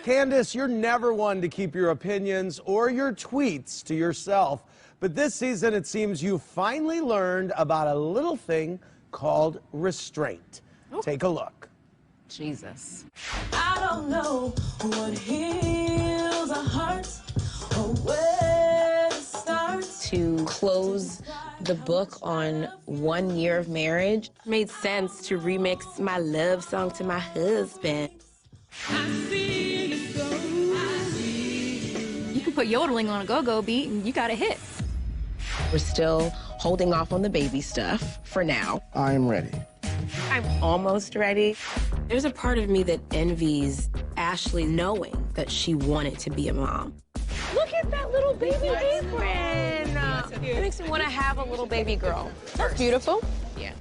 Candiace, you're never one to keep your opinions or your tweets to yourself. But this season, it seems you finally learned about a little thing called restraint. Ooh. Take a look. Jesus. I don't know what heals a heart or where to start. To close the book on 1 year of marriage made sense to remix my love song to my husband. You can put yodeling on a go-go beat and you got a hit. We're still holding off on the baby stuff for now. I'm ready. I'm almost ready. There's a part of me that envies Ashley knowing that she wanted to be a mom. Look at that little baby apron. It makes me want to have a little baby girl. That's beautiful. Yeah.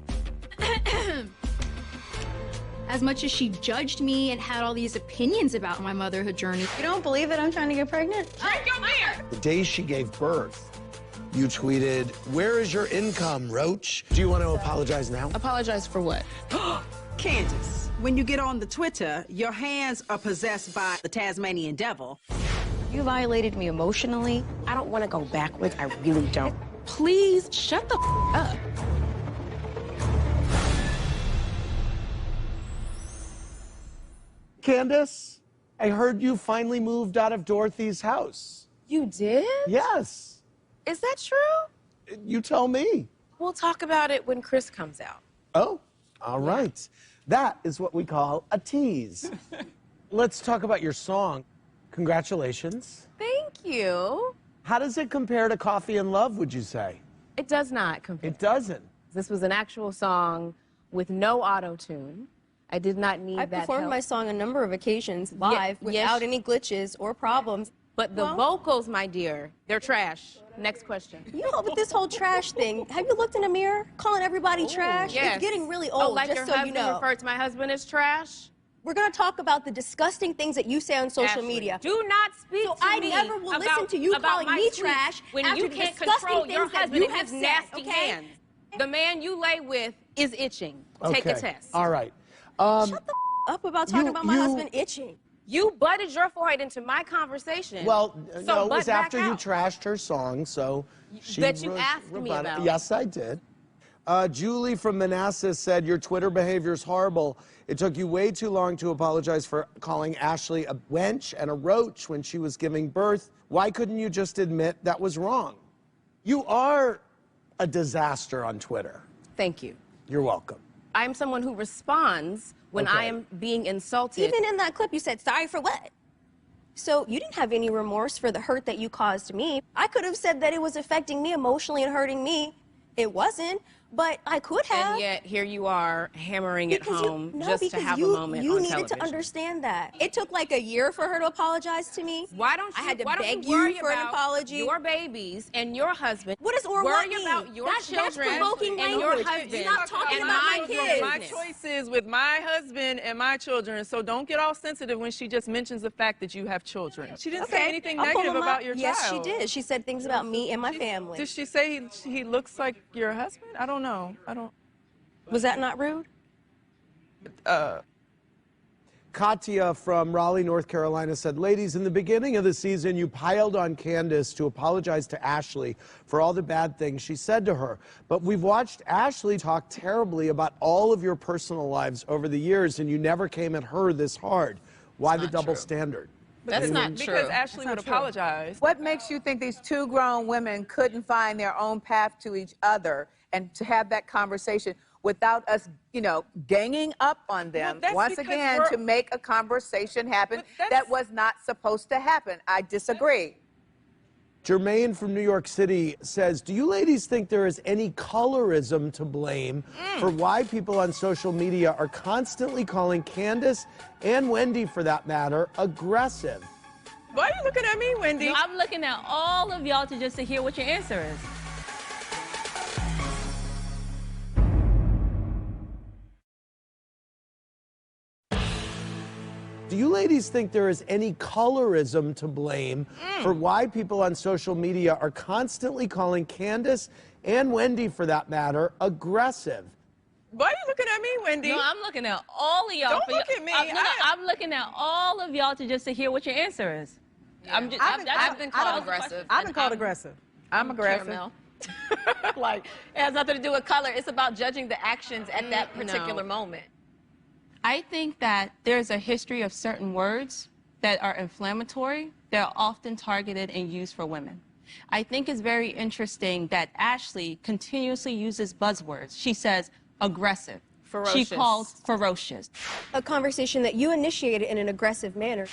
As much as she judged me and had all these opinions about my motherhood journey. You don't believe it? I'm trying to get pregnant? The day she gave birth, you tweeted, "Where is your income, Roach?" Do you want to apologize now? Apologize for what? Candiace, when you get on the Twitter, your hands are possessed by the Tasmanian devil. You violated me emotionally. I don't want to go backwards. I really don't. Please shut the up. Candiace, I heard you finally moved out of Dorothy's house. You did? Yes. Is that true? You tell me. We'll talk about it when Chris comes out. Oh, all right. That is what we call a tease. Let's talk about your song. Congratulations. Thank you. How does it compare to Coffee and Love, would you say? It does not compare. It doesn't. This was an actual song with no auto-tune. I did not need that I performed help. my song a number of occasions live without any glitches or problems. But the vocals, my dear, they're trash. Next question. You know, with this whole trash thing, have you looked in the mirror, calling everybody trash? Yes. It's getting really old, like just your so husband you know. referred to my husband as trash? We're going to talk about the disgusting things that you say on social Ashley, media. do not speak so to I me never will about, listen to you calling me tweets trash when after you the can't disgusting control things your that husband you and have his said, nasty okay? hands. The man you lay with is itching. Take a test. All right. Shut the up about talking about my husband itching. You butted your forehead into my conversation. Well, so no, it was after you out. trashed her song, so she that you asked me about. Yes, I did. Julie from Manassas said, your Twitter behavior is horrible. It took you way too long to apologize for calling Ashley a wench and a roach when she was giving birth. Why couldn't you just admit that was wrong? You are a disaster on Twitter. Thank you. You're welcome. I'm someone who responds when I am being insulted. Even in that clip, you said, sorry for what? So you didn't have any remorse for the hurt that you caused me. I could have said that it was affecting me emotionally and hurting me. It wasn't, but I could have. And yet, here you are hammering it home just to have a moment you on needed television. to understand that. It took like a year for her to apologize to me. Why don't you, I had to why beg don't you worry you for an about apology. your babies and your husband? What does or worry what mean? about your That's children provoking and your language. husband. Stop talking and about my kids. My choices with my husband and my children, so don't get all sensitive when she just mentions the fact that you have children. She didn't say anything negative about your child. Yes, she did. She said things about me and my family. Did she say he looks like your husband? I don't know. Was that not rude? Katya from Raleigh, North Carolina said, ladies, in the beginning of the season, you piled on Candiace to apologize to Ashley for all the bad things she said to her. But we've watched Ashley talk terribly about all of your personal lives over the years, and you never came at her this hard. Why the double standard? That's not true. Because Ashley would apologize. What makes you think these two grown women couldn't find their own path to each other and to have that conversation without us, you know, ganging up on them once again to make a conversation happen that was not supposed to happen? I disagree. Jermaine from New York City says, do you ladies think there is any colorism to blame for why people on social media are constantly calling Candiace and Wendy, for that matter, aggressive? Why are you looking at me, Wendy? I'm looking at all of y'all to hear what your answer is. Do you ladies think there is any colorism to blame for why people on social media are constantly calling Candiace and Wendy, for that matter, aggressive? Why are you looking at me, Wendy? No, I'm looking at all of y'all. Don't look at me. I'm looking at all of y'all to hear what your answer is. Yeah. I've been called aggressive. I've been called aggressive. I'm aggressive. Caramel. Like, it has nothing to do with color. It's about judging the actions at that particular moment. I think that there's a history of certain words that are inflammatory that are often targeted and used for women. I think it's very interesting that Ashley continuously uses buzzwords. She says aggressive. Ferocious. She calls ferocious. A conversation that you initiated in an aggressive manner.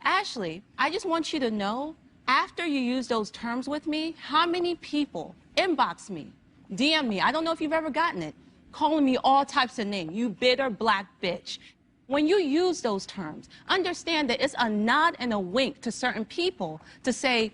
Ashley, I just want you to know, after you use those terms with me, how many people inbox me, DM me, I don't know if you've ever gotten it, calling me all types of names, you bitter black bitch. When you use those terms, understand that it's a nod and a wink to certain people to say,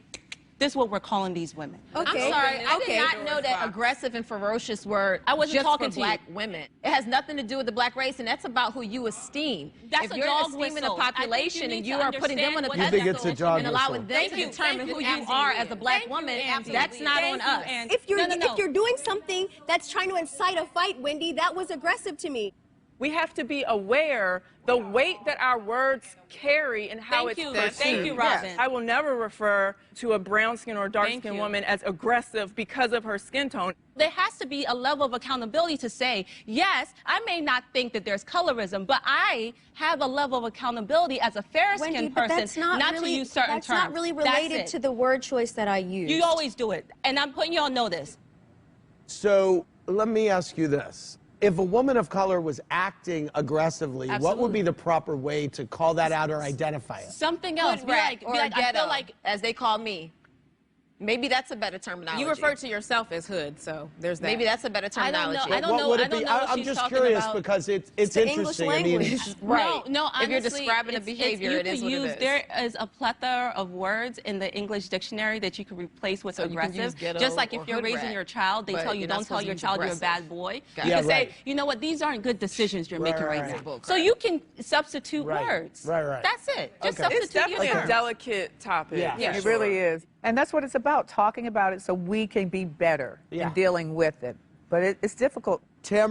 this is what we're calling these women. Okay. I'm sorry, I did not know that aggressive and ferocious were just talking for black women. It has nothing to do with the black race, and that's about who you esteem. That's if a you're dog esteeming a whistle. population and you are putting them on a You think it's a dog and allowing whistle? them to determine who you are as a black woman, that's not on us. If you're doing something that's trying to incite a fight, Wendy, that was aggressive to me. We have to be aware the weight that our words carry and how it's perceived. Thank you, Robin. I will never refer to a brown-skinned or dark-skinned woman as aggressive because of her skin tone. There has to be a level of accountability to say, yes, I may not think that there's colorism, but I have a level of accountability as a fair-skinned person not to use certain terms. That's not really related to the word choice that I use. You always do it, and I'm putting you on notice. So let me ask you this. If a woman of color was acting aggressively, what would be the proper way to call that out or identify it? Something else. Be like, I feel like, as they call me. Maybe that's a better terminology. You refer to yourself as hood, so there's that. Maybe that's a better terminology. I don't know. I'm just curious because it's interesting. I mean, right. No, honestly, if you're describing a behavior, it is what it is. There is a plethora of words in the English dictionary that you can replace with aggressive. Just like if you're raising your child, they tell you don't tell your child you're a bad boy. You can say, you know what, these aren't good decisions you're making right now. So you can substitute words. Right. That's it. Just substitute It's definitely a delicate topic. Yeah, it really is. And that's what it's about, talking about it so we can be better in dealing with it. But it's difficult.